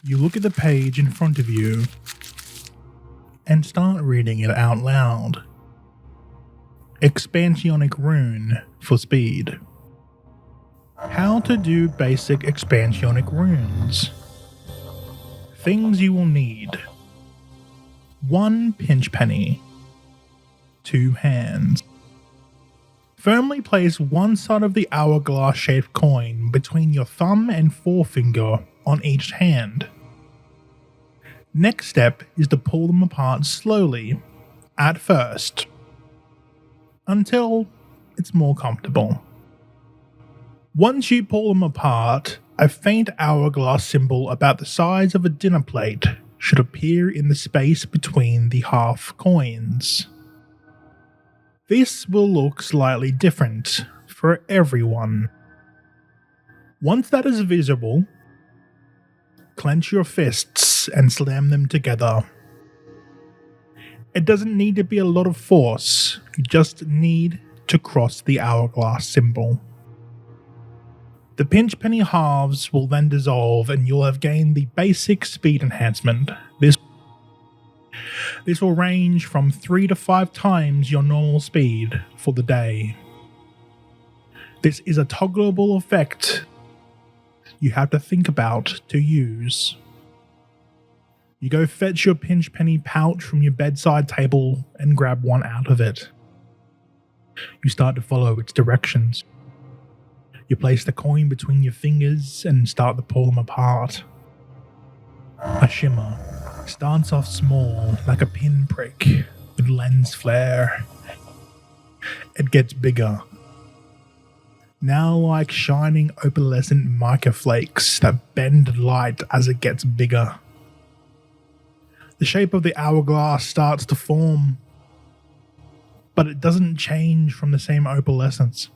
You look at the page in front of you and start reading it out loud. Expansionic rune for speed. How to do basic expansionic runes. Things you will need. 1 pinch penny. 2 hands. Firmly place one side of the hourglass-shaped coin between your thumb and forefinger on each hand. Next step is to pull them apart slowly, at first, until it's more comfortable. Once you pull them apart, a faint hourglass symbol about the size of a dinner plate should appear in the space between the half coins. This will look slightly different for everyone. Once that is visible, clench your fists and slam them together. It doesn't need to be a lot of force, you just need to cross the hourglass symbol. The pinch penny halves will then dissolve and you'll have gained the basic speed enhancement. This will range from 3 to 5 times your normal speed for the day. This is a toggleable effect you have to think about to use. You go fetch your pinch penny pouch from your bedside table and grab one out of it. You start to follow its directions. You place the coin between your fingers and start to pull them apart. A shimmer starts off small, like a pinprick with lens flare. It gets bigger, now like shining opalescent mica flakes that bend light as it gets bigger. The shape of the hourglass starts to form, but it doesn't change from the same opalescence.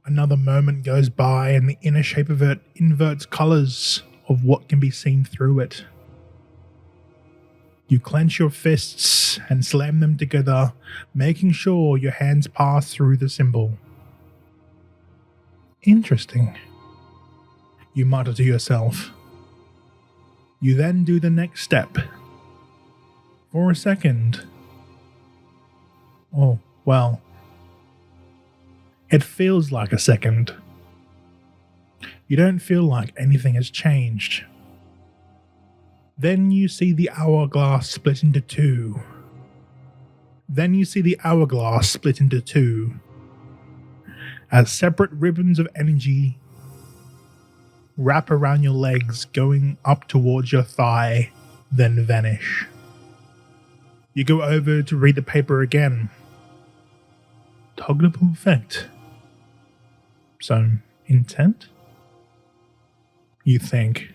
Another moment goes by and the inner shape of it inverts colors of what can be seen through it. You clench your fists and slam them together, making sure your hands pass through the symbol. Interesting, you mutter to yourself. You then do the next step. For a second. Oh, well. It feels like a second. You don't feel like anything has changed. Then you see the hourglass split into two. As separate ribbons of energy wrap around your legs, going up towards your thigh, then vanish. You go over to read the paper again. Toggleable effect. Some intent? You think.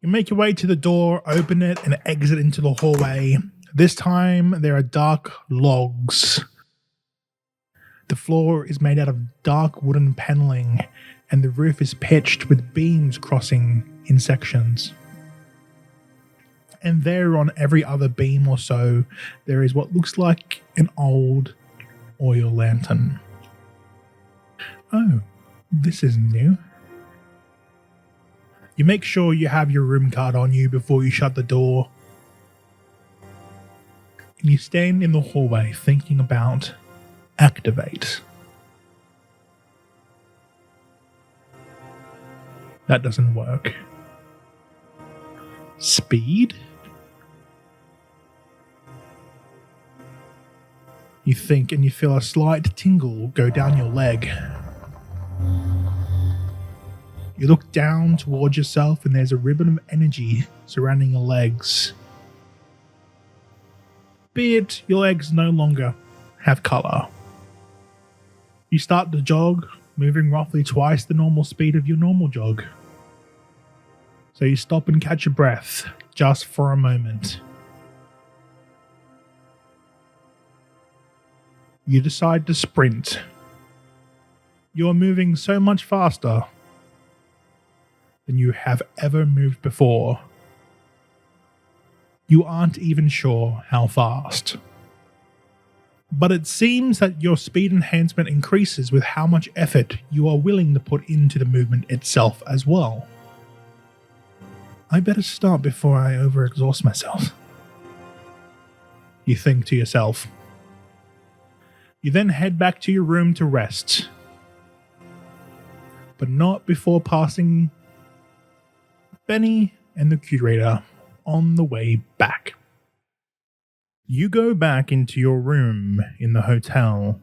You make your way to the door, open it, and exit into the hallway. This time, there are dark logs. The floor is made out of dark wooden paneling, and the roof is pitched with beams crossing in sections. And there on every other beam or so, there is what looks like an old oil lantern. Oh, this is new. You make sure you have your room card on you before you shut the door. And you stand in the hallway thinking about activate. That doesn't work. Speed? You think and you feel a slight tingle go down your leg. You look down towards yourself and there's a ribbon of energy surrounding your legs. Be it your legs no longer have colour. You start to jog, moving roughly twice the normal speed of your normal jog. So you stop and catch your breath, just for a moment. You decide to sprint. You are moving so much faster than you have ever moved before. You aren't even sure how fast. But it seems that your speed enhancement increases with how much effort you are willing to put into the movement itself as well. I better stop before I overexhaust myself. You think to yourself. You then head back to your room to rest. But not before passing Benny and the curator on the way back. You go back into your room in the hotel.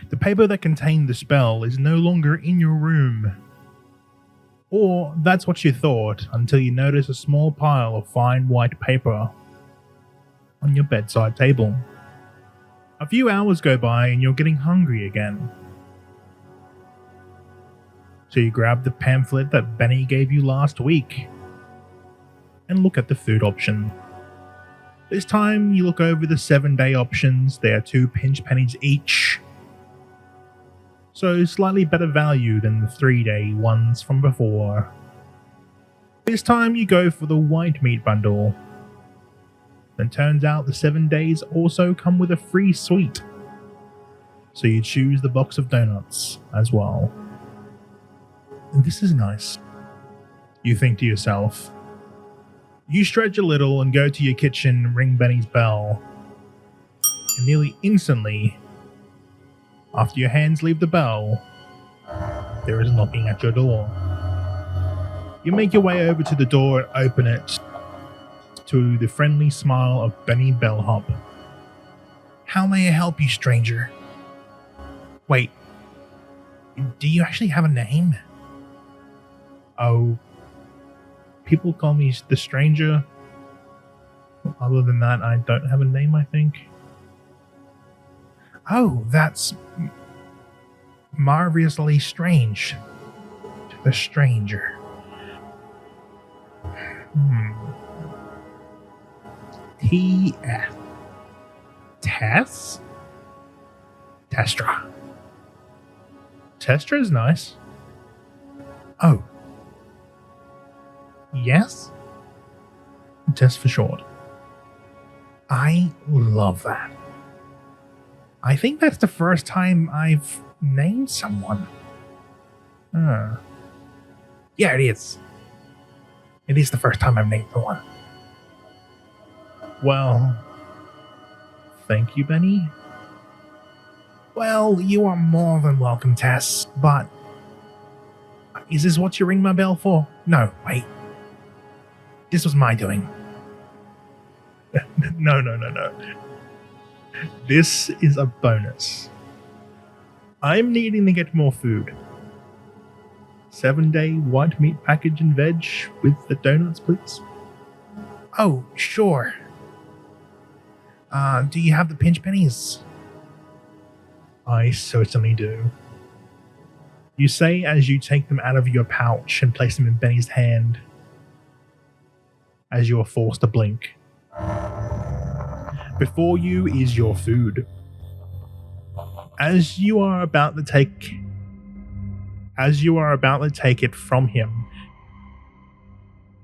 The paper that contained the spell is no longer in your room. Or that's what you thought until you notice a small pile of fine white paper on your bedside table. A few hours go by and you're getting hungry again. So you grab the pamphlet that Benny gave you last week and look at the food option. This time you look over the 7-day options. They are 2 pinch pennies each. So slightly better value than the 3-day ones from before. This time you go for the white meat bundle. Then turns out the 7 days also come with a free sweet. So you choose the box of donuts as well. And this is nice. You think to yourself. You stretch a little and go to your kitchen and ring Benny's bell. And nearly instantly, after your hands leave the bell, there is knocking at your door. You make your way over to the door and open it to the friendly smile of Benny Bellhop. How may I help you, stranger? Wait, do you actually have a name? Oh, people call me the stranger. Other than that, I don't have a name, I think. Oh, that's marvelously strange. The stranger. T.S. Tess? Testra. Testra is nice. Oh. Yes? Tess for short. I love that. I think that's the first time I've named someone. Yeah, it is. It is the first time I've named someone. Well, thank you, Benny. Well, you are more than welcome, Tess, but is this what you ring my bell for? No, wait. This was my doing. No. This is a bonus. I'm needing to get more food. 7-day white meat package and veg with the donuts, please. Oh, sure. Do you have the pinch pennies? I certainly do. You say as you take them out of your pouch and place them in Benny's hand, as you are forced to blink. Before you is your food. As you are about to take it from him,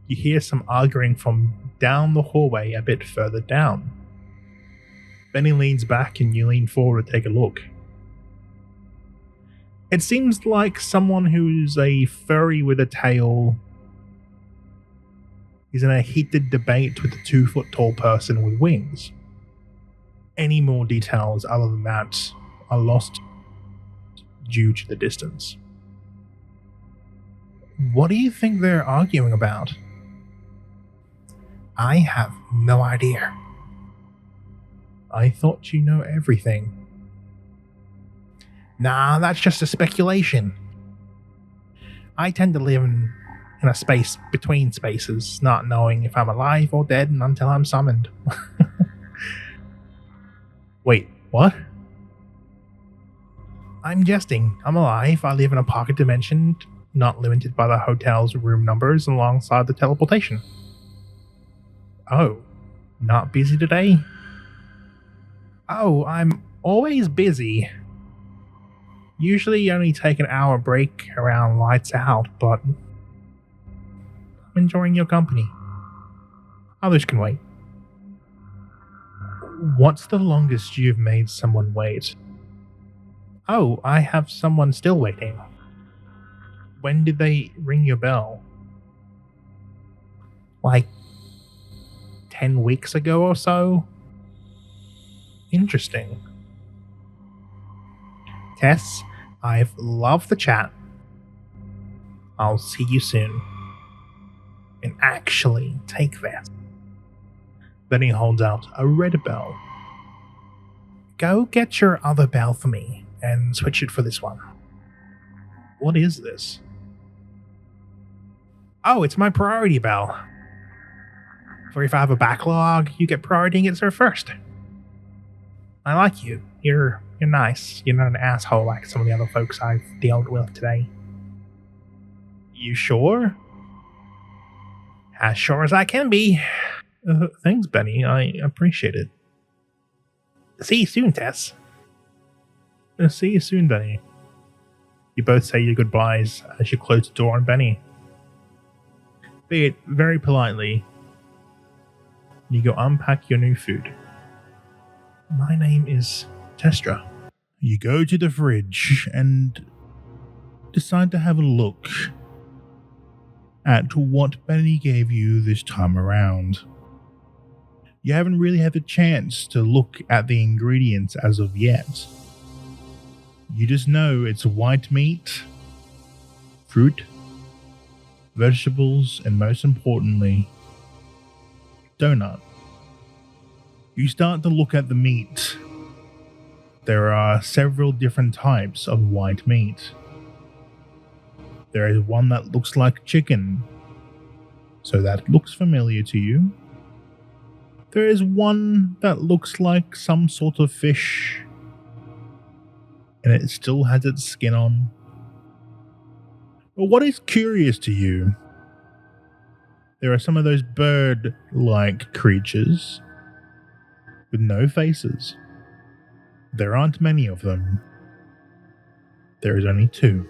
you hear some arguing from down the hallway a bit further down. Benny leans back and you lean forward to take a look. It seems like someone who's a furry with a tail is in a heated debate with a 2-foot-tall person with wings. Any more details other than that are lost due to the distance. What do you think they're arguing about? I have no idea. I thought you know everything. Nah, that's just a speculation. I tend to live in a space between spaces, not knowing if I'm alive or dead until I'm summoned. Wait, what? I'm jesting. I'm alive. I live in a pocket dimension, not limited by the hotel's room numbers alongside the teleportation. Oh, not busy today? Oh, I'm always busy. Usually only take an hour break around lights out, but I'm enjoying your company. Others can wait. What's the longest you've made someone wait? Oh, I have someone still waiting. When did they ring your bell? like 10 weeks ago or so. Interesting. Tess, I've loved the chat. I'll see you soon. And actually, take that. Then he holds out a red bell. Go get your other bell for me and switch it for this one. What is this? Oh, it's my priority bell. For if I have a backlog, you get priority and get served first. I like you. You're nice. You're not an asshole like some of the other folks I've dealt with today. You sure? As sure as I can be. Thanks, Benny. I appreciate it. See you soon, Tess. See you soon, Benny. You both say your goodbyes as you close the door on Benny. Be it very politely. You go unpack your new food. My name is Testra. You go to the fridge and decide to have a look at what Benny gave you this time around. You haven't really had the chance to look at the ingredients as of yet. You just know it's white meat, fruit, vegetables, and most importantly, donut. You start to look at the meat. There are several different types of white meat. There is one that looks like chicken, so that looks familiar to you. There is one that looks like some sort of fish, and it still has its skin on. But what is curious to you, there are some of those bird-like creatures with no faces. There aren't many of them. There is only 2.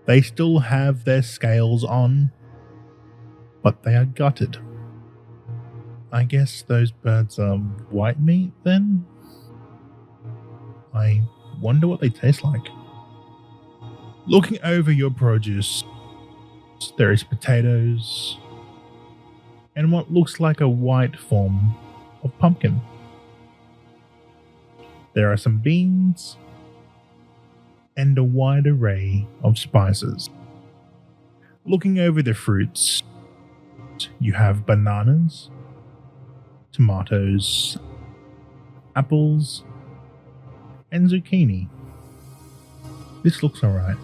They still have their scales on, but they are gutted. I guess those birds are white meat then? I wonder what they taste like. Looking over your produce, there is potatoes and what looks like a white form of pumpkin. There are some beans and a wide array of spices. Looking over the fruits, you have bananas, tomatoes, apples, and zucchini. This looks alright.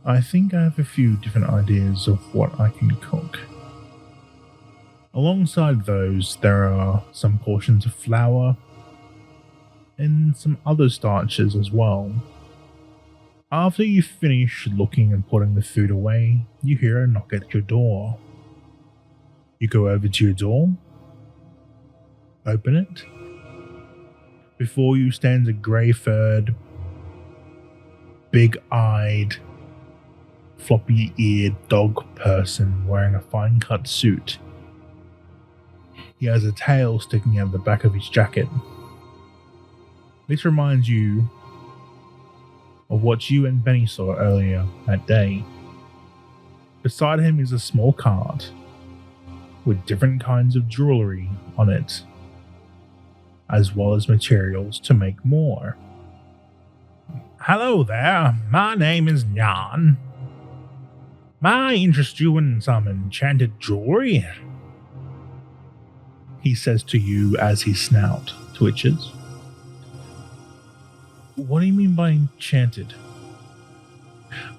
I think I have a few different ideas of what I can cook. Alongside those, there are some portions of flour and some other starches as well. After you finish looking and putting the food away, you hear a knock at your door. You go over to your door, open it. Before you stands a grey-furred, big-eyed, floppy-eared dog person wearing a fine-cut suit. He has a tail sticking out the back of his jacket. This reminds you of what you and Benny saw earlier that day. Beside him is a small cart with different kinds of jewelry on it, as well as materials to make more. Hello there, my name is Jan. May I interest you in some enchanted jewelry? He says to you as his snout twitches. What do you mean by enchanted?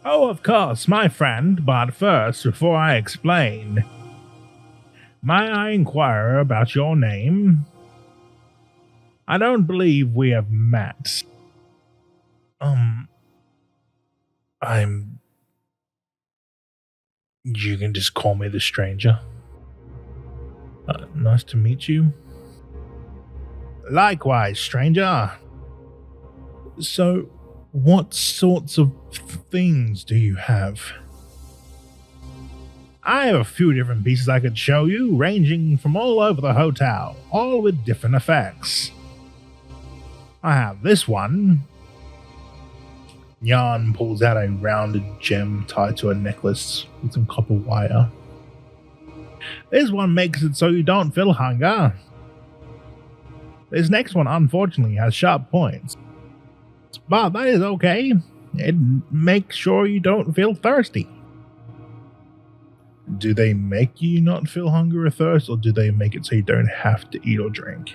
Oh, of course, my friend, but first, before I explain, may I inquire about your name? I don't believe we have met. You can just call me the stranger. Nice to meet you. Likewise, stranger. So, what sorts of things do you have? I have a few different pieces I could show you, ranging from all over the hotel, all with different effects. I have this one. Jan pulls out a rounded gem tied to a necklace with some copper wire. This one makes it so you don't feel hunger. This next one, unfortunately, has sharp points. But that is okay. It makes sure you don't feel thirsty. Do they make you not feel hunger or thirst, or do they make it so you don't have to eat or drink?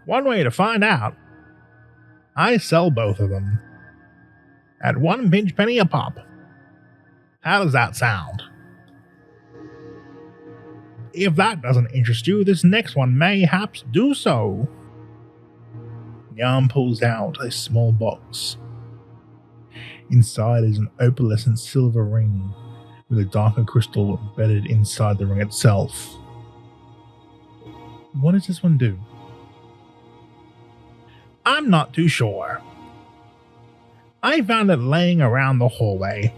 One way to find out. I sell both of them. At 1 pinch penny a pop. How does that sound? If that doesn't interest you, this next one mayhaps do so. Jan pulls out a small box. Inside is an opalescent silver ring with a darker crystal embedded inside the ring itself. What does this one do? I'm not too sure. I found it laying around the hallway.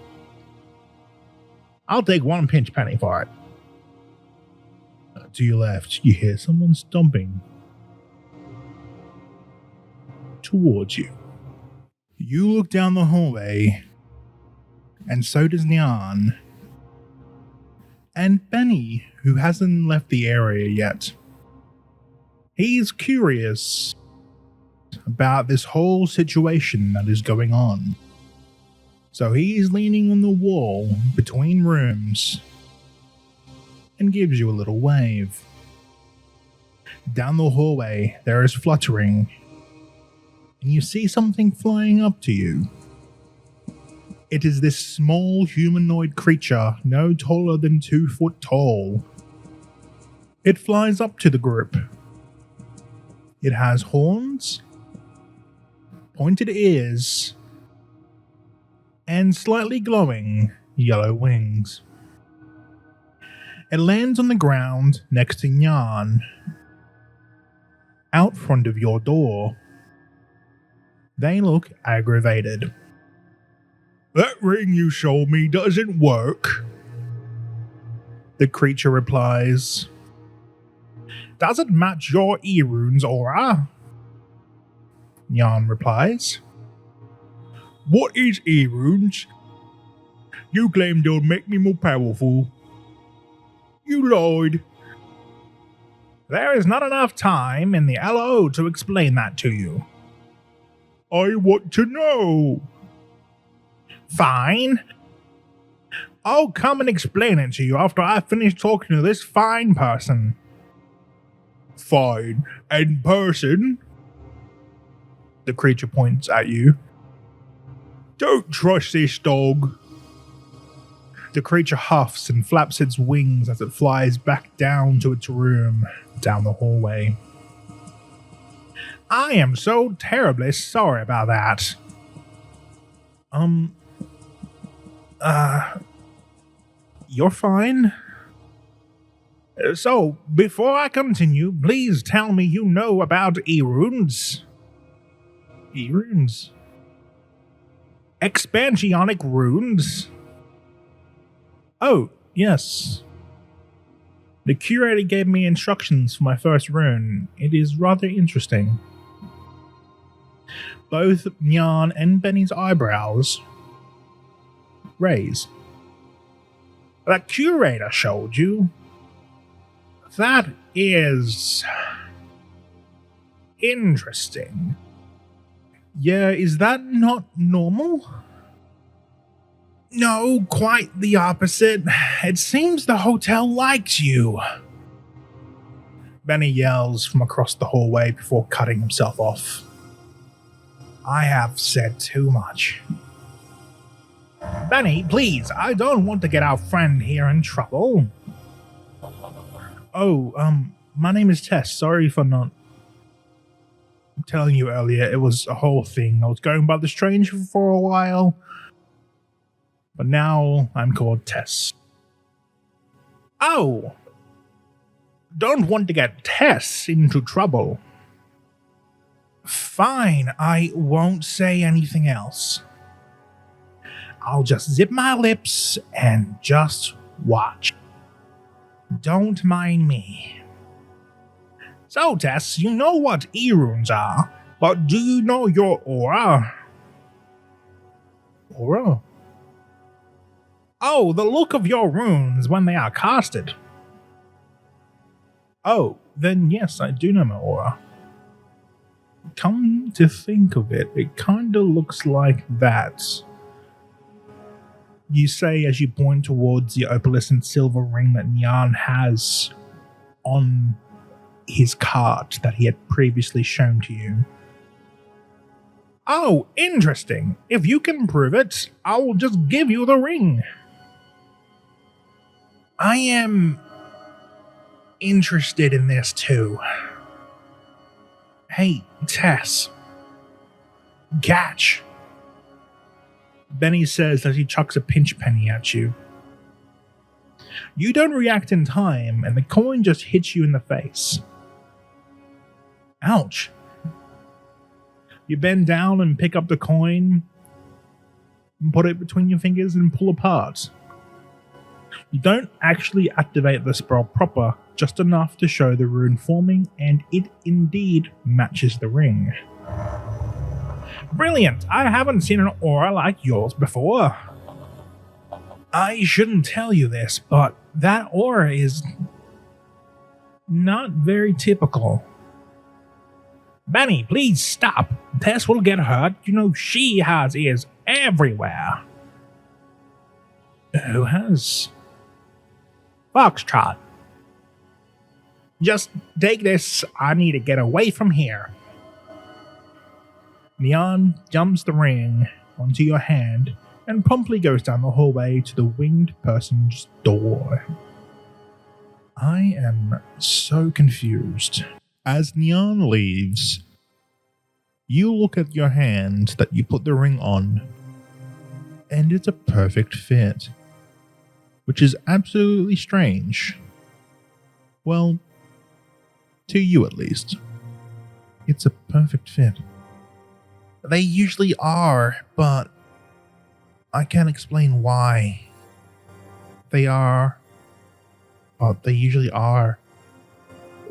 I'll take 1 pinch penny for it. To your left, you hear someone stomping towards you. You look down the hallway, and so does Nyan. And Benny, who hasn't left the area yet. He's curious about this whole situation that is going on. So he's leaning on the wall between rooms and gives you a little wave. Down the hallway, there is fluttering, and you see something flying up to you. It is this small humanoid creature, no taller than 2 foot tall. It flies up to the group. It has horns, pointed ears, and slightly glowing yellow wings. It lands on the ground next to Nyan, out front of your door. They look aggravated. That ring you showed me doesn't work, the creature replies. Does it match your E-rune's aura? Nyan replies. What is E-runes? You claimed they'll make me more powerful. You lied. There is not enough time in the LO to explain that to you. I want to know. Fine. I'll come and explain it to you after I finish talking to this fine person. Fine. And person? The creature points at you. Don't trust this dog. The creature huffs and flaps its wings as it flies back down to its room, down the hallway. I am so terribly sorry about that. You're fine. So, before I continue, please tell me you know about E-runes. E-runes? Expansionic runes? Oh, yes. The curator gave me instructions for my first rune. It is rather interesting. Both Nyan and Benny's eyebrows raise. The curator showed you? That is interesting. Yeah, is that not normal? No, quite the opposite. It seems the hotel likes you. Benny yells from across the hallway before cutting himself off. I have said too much. Benny, please, I don't want to get our friend here in trouble. Oh, my name is Tess. Sorry for not telling you earlier. It was a whole thing. I was going by the stranger for a while. But now I'm called Tess. Oh! Don't want to get Tess into trouble. Fine, I won't say anything else. I'll just zip my lips and just watch. Don't mind me. So, Tess, you know what E-runes are, but do you know your aura? Aura? Oh, the look of your runes when they are casted. Oh, then yes, I do know my aura. Come to think of it, it kinda looks like that. You say as you point towards the opalescent silver ring that Nyan has on his cart that he had previously shown to you. Oh, interesting. If you can prove it, I will just give you the ring. I am interested in this too. Hey, Tess. Catch. Benny says as he chucks a pinch penny at you. You don't react in time, and the coin just hits you in the face. Ouch. You bend down and pick up the coin, and put it between your fingers and pull apart. You don't actually activate the spell proper, just enough to show the rune forming, and it indeed matches the ring. Brilliant! I haven't seen an aura like yours before. I shouldn't tell you this, but that aura is not very typical. Benny, please stop. Tess will get hurt. You know she has ears everywhere. Who has? Foxtrot. Just take this. I need to get away from here. Nyan jumps the ring onto your hand and promptly goes down the hallway to the winged person's door. I am so confused. As Nyan leaves, you look at your hand that you put the ring on, and it's a perfect fit, which is absolutely strange. Well, to you at least. It's a perfect fit. They usually are, but I can't explain why. They are, but they usually are.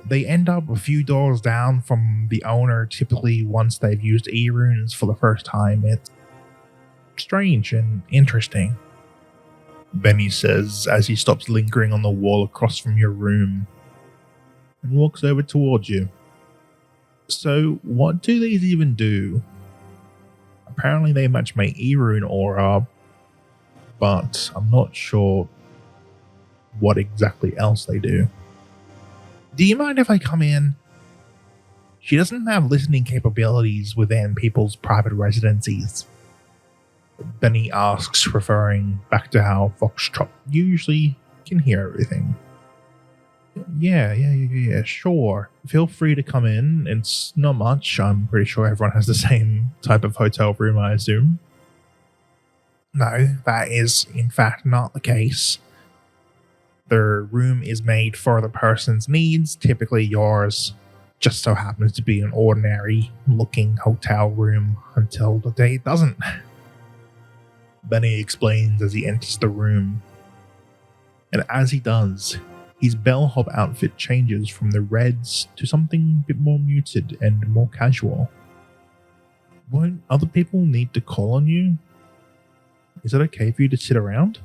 They end up a few doors down from the owner, typically once they've used E-runes for the first time. It's strange and interesting, Benny says as he stops lingering on the wall across from your room and walks over towards you. So, what do these even do? Apparently they match my E-rune aura, but I'm not sure what exactly else they do. Do you mind if I come in? She doesn't have listening capabilities within people's private residencies, Benny asks, referring back to how Foxtrot usually can hear everything. Yeah, sure. Feel free to come in. It's not much. I'm pretty sure everyone has the same type of hotel room, I assume. No, that is in fact not the case. The room is made for the person's needs. Typically yours just so happens to be an ordinary looking hotel room until the day it doesn't. Benny explains as he enters the room. And as he does, his bellhop outfit changes from the reds to something a bit more muted and more casual. Won't other people need to call on you? Is it okay for you to sit around?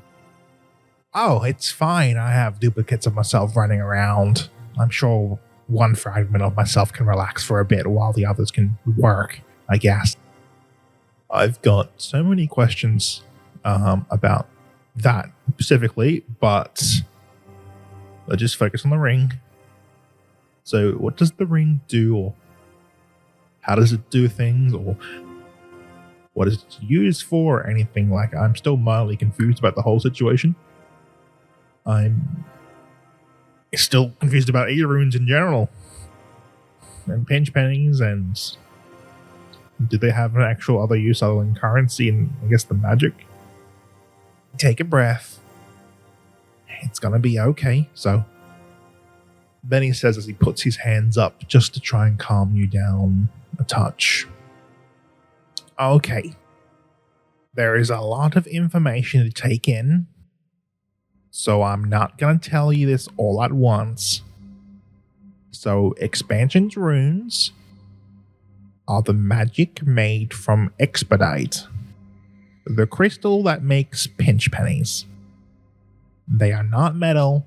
Oh, it's fine. I have duplicates of myself running around. I'm sure one fragment of myself can relax for a bit while the others can work, I guess. I've got so many questions about that specifically, but let's just focus on the ring. So what does the ring do, or how does it do things, or what is it used for, or anything like that? I'm still mildly confused about the whole situation. I'm still confused about E-runes in general. And pinch pennies, and do they have an actual other use other than currency and I guess the magic? Take a breath. It's gonna be okay. So Benny says as he puts his hands up just to try and calm you down a touch. Okay. There is a lot of information to take in, so I'm not gonna tell you this all at once. So expansion's runes are the magic made from expedite, the crystal that makes pinch pennies. They are not metal,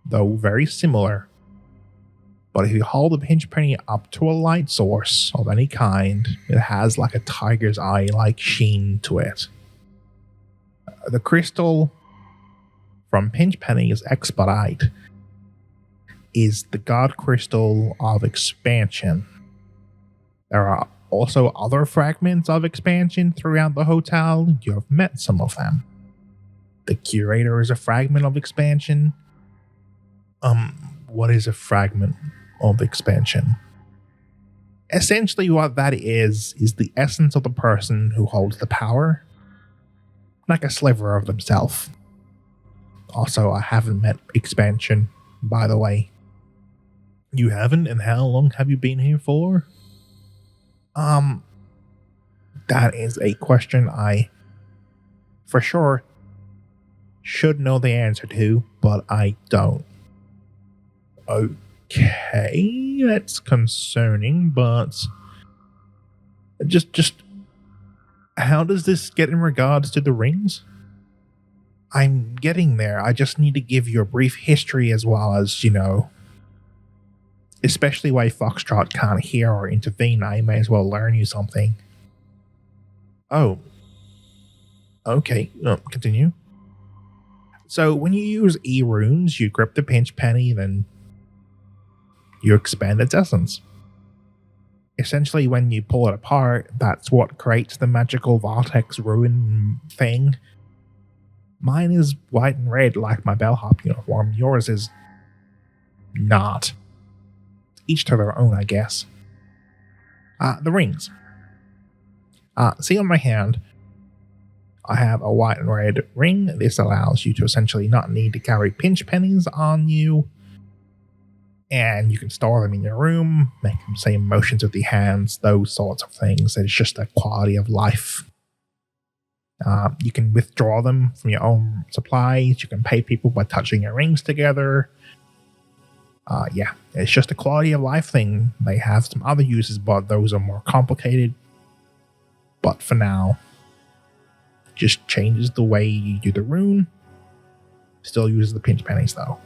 though very similar. But if you hold a pinch penny up to a light source of any kind, it has like a tiger's eye like sheen to it. The crystal from pinch penny's expedite is the god crystal of expansion. There are also other fragments of expansion throughout the hotel. You have met some of them. The curator is a fragment of expansion. What is a fragment of expansion? Essentially what that is the essence of the person who holds the power, like a sliver of themselves. Also, I haven't met expansion, by the way. You haven't? And how long have you been here for? That is a question I, for sure, should know the answer to, but I don't. Okay, that's concerning, but just how does this get in regards to the rings? I'm getting there. I just need to give you a brief history as well as, especially why Foxtrot can't hear or intervene. I may as well learn you something. Oh. Okay, continue. So when you use E-runes, you grip the pinch penny, then you expand its essence. Essentially, when you pull it apart, that's what creates the magical vortex rune thing. Mine is white and red like my bellhop uniform. Yours is not. Each to their own, I guess. The rings. See on my hand, I have a white and red ring. This allows you to essentially not need to carry pinch pennies on you. And you can store them in your room, make them same motions with the hands, those sorts of things. It's just a quality of life. You can withdraw them from your own supplies. You can pay people by touching your rings together. Yeah, it's just a quality of life thing. They have some other uses, but those are more complicated. But for now, just changes the way you do the rune. Still uses the pinch pennies though.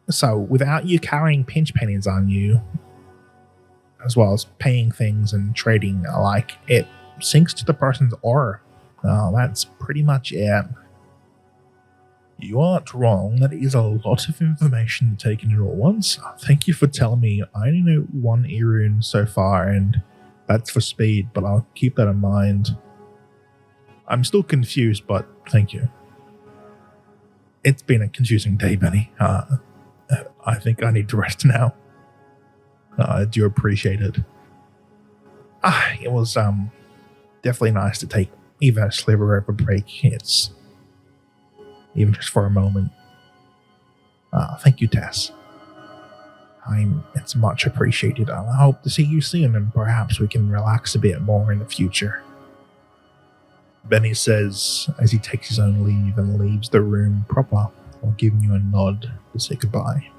So without you carrying pinch pennies on you, as well as paying things and trading alike, it syncs to the person's aura. That's pretty much it. You aren't wrong. That is a lot of information to take in at once. Thank you for telling me. I only know one E-rune so far, and that's for speed, but I'll keep that in mind. I'm still confused, but thank you. It's been a confusing day, Benny. I think I need to rest now. I do appreciate it. It was definitely nice to take even a sliver of a break. It's even just for a moment. Thank you, Tess. It's much appreciated. I hope to see you soon, and perhaps we can relax a bit more in the future. Benny says as he takes his own leave and leaves the room proper, while giving you a nod to say goodbye.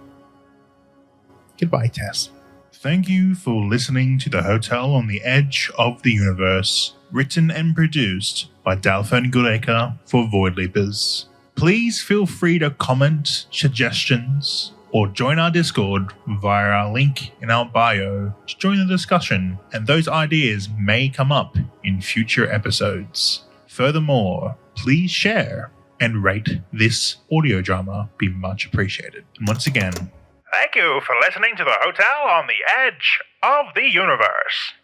Goodbye, Tess. Thank you for listening to The Hotel on the Edge of the Universe, written and produced by Dalphon Goodacre for Void Leapers. Please feel free to comment, suggestions, or join our Discord via our link in our bio to join the discussion, and those ideas may come up in future episodes. Furthermore, please share and rate this audio drama, be much appreciated. And once again, Thank you for listening to The Hotel on the Edge of the Universe.